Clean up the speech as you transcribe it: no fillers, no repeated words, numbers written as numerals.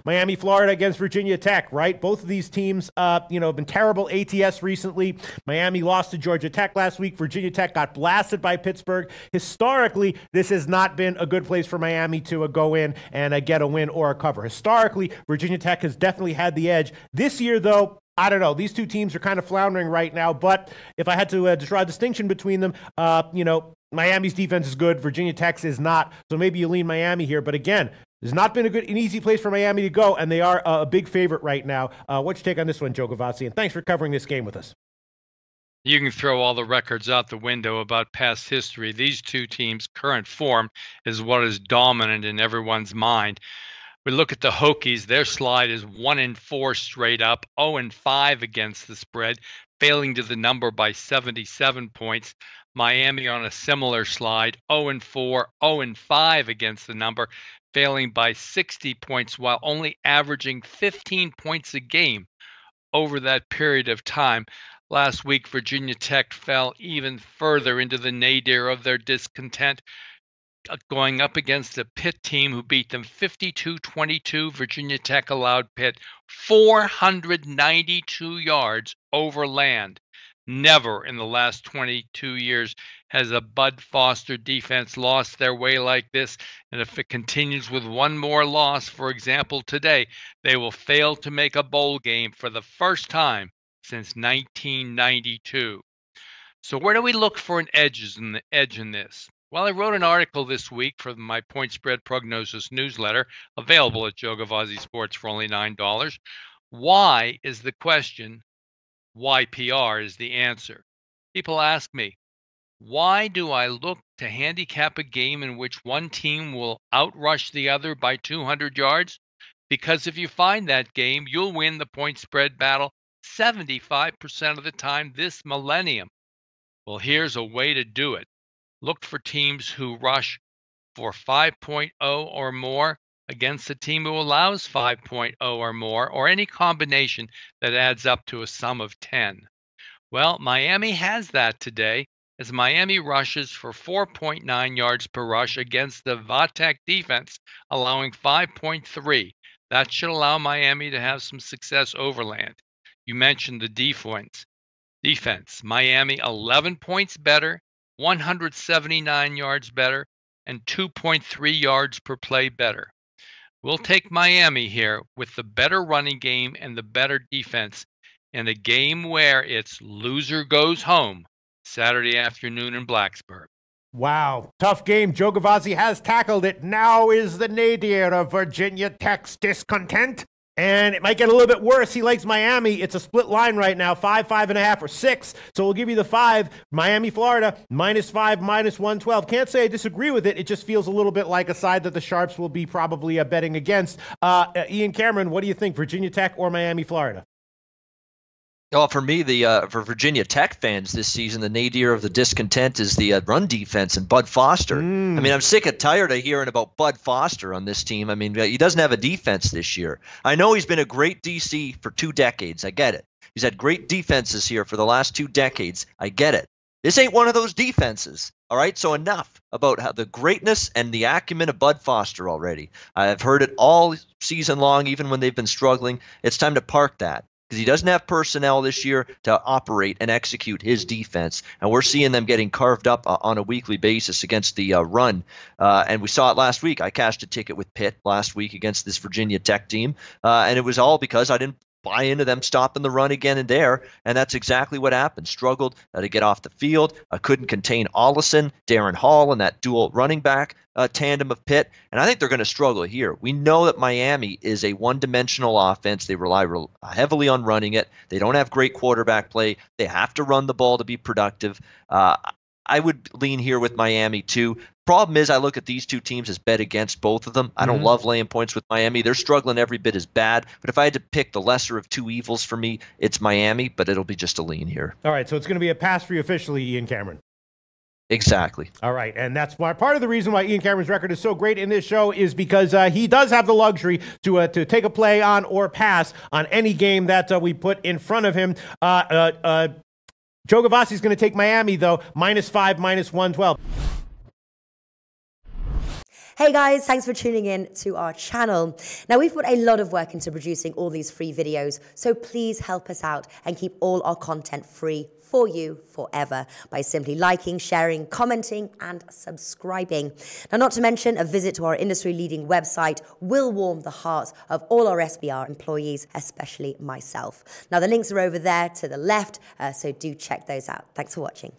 Miami, Florida against Virginia Tech, right? Both of these teams, have been terrible ATS recently. Miami lost to Georgia Tech last week. Virginia Tech got blasted by Pittsburgh. Historically, this has not been a good place for Miami to go in and get a win or a cover. Historically, Virginia Tech has definitely had the edge. This year, though, I don't know. These two teams are kind of floundering right now, but if I had to draw a distinction between them, Miami's defense is good. Virginia Tech's is not. So maybe you lean Miami here. But again, it's not been an easy place for Miami to go, and they are a big favorite right now. What's your take on this one, Joe Gavazzi? And thanks for covering this game with us. You can throw all the records out the window about past history. These two teams' current form is what is dominant in everyone's mind. We look at the Hokies. Their slide is 1-4 straight up, 0-5 against the spread, failing to the number by 77 points. Miami on a similar slide, 0-4, 0-5 against the number, failing by 60 points while only averaging 15 points a game over that period of time. Last week, Virginia Tech fell even further into the nadir of their discontent, going up against a Pitt team who beat them 52-22. Virginia Tech allowed Pitt 492 yards over land. Never in the last 22 years has a Bud Foster defense lost their way like this. And if it continues with one more loss, for example, today, they will fail to make a bowl game for the first time since 1992. So where do we look for an edge in this? Well, I wrote an article this week for my Point Spread Prognosis newsletter, available at Joe Gavazzi Sports for only $9. Why is the question? YPR is the answer. People ask me, why do I look to handicap a game in which one team will outrush the other by 200 yards? Because if you find that game, you'll win the point spread battle 75% of the time this millennium. Well, here's a way to do it. Look for teams who rush for 5.0 or more against a team who allows 5.0 or more, or any combination that adds up to a sum of 10. Well, Miami has that today, as Miami rushes for 4.9 yards per rush against the Vatech defense, allowing 5.3. That should allow Miami to have some success overland. You mentioned the defense. Miami 11 points better, 179 yards better, and 2.3 yards per play better. We'll take Miami here with the better running game and the better defense in a game where it's loser goes home Saturday afternoon in Blacksburg. Wow, tough game. Joe Gavazzi has tackled it. Now is the nadir of Virginia Tech's discontent. And it might get a little bit worse. He likes Miami. It's a split line right now, 5, 5.5, or 6. So we'll give you the 5. Miami, Florida, -5, -112. Can't say I disagree with it. It just feels a little bit like a side that the Sharps will be probably betting against. Ian Cameron, what do you think, Virginia Tech or Miami, Florida? Well, for me, for Virginia Tech fans this season, the nadir of the discontent is the run defense and Bud Foster. I mean, I'm sick and tired of hearing about Bud Foster on this team. I mean, he doesn't have a defense this year. I know he's been a great DC for 2 decades. I get it. He's had great defenses here for the last 2 decades. I get it. This ain't one of those defenses. All right, so enough about how the greatness and the acumen of Bud Foster already. I've heard it all season long, even when they've been struggling. It's time to park that, because he doesn't have personnel this year to operate and execute his defense. And we're seeing them getting carved up on a weekly basis against the run. And we saw it last week. I cashed a ticket with Pitt last week against this Virginia Tech team. And it was all because I didn't buy into them stopping the run again and there. And that's exactly what happened. Struggled to get off the field. Couldn't contain Ollison, Darren Hall, and that dual running back tandem of Pitt. And I think they're going to struggle here. We know that Miami is a one-dimensional offense. They rely heavily on running it. They don't have great quarterback play. They have to run the ball to be productive. I would lean here with Miami too. Problem is, I look at these two teams as bet against both of them. I don't love laying points with Miami. They're struggling every bit as bad. But if I had to pick the lesser of 2 evils for me, it's Miami, but it'll be just a lean here. All right, so it's going to be a pass for you officially, Ian Cameron. Exactly. All right, and that's why part of the reason why Ian Cameron's record is so great in this show is because he does have the luxury to take a play on or pass on any game that we put in front of him. Joe Gavazzi's going to take Miami, though, -5, -112. Hey guys, thanks for tuning in to our channel. Now we've put a lot of work into producing all these free videos, so please help us out and keep all our content free for you forever by simply liking, sharing, commenting, and subscribing. Now, not to mention, a visit to our industry-leading website will warm the hearts of all our SBR employees, especially myself. Now, the links are over there to the left, so do check those out. Thanks for watching.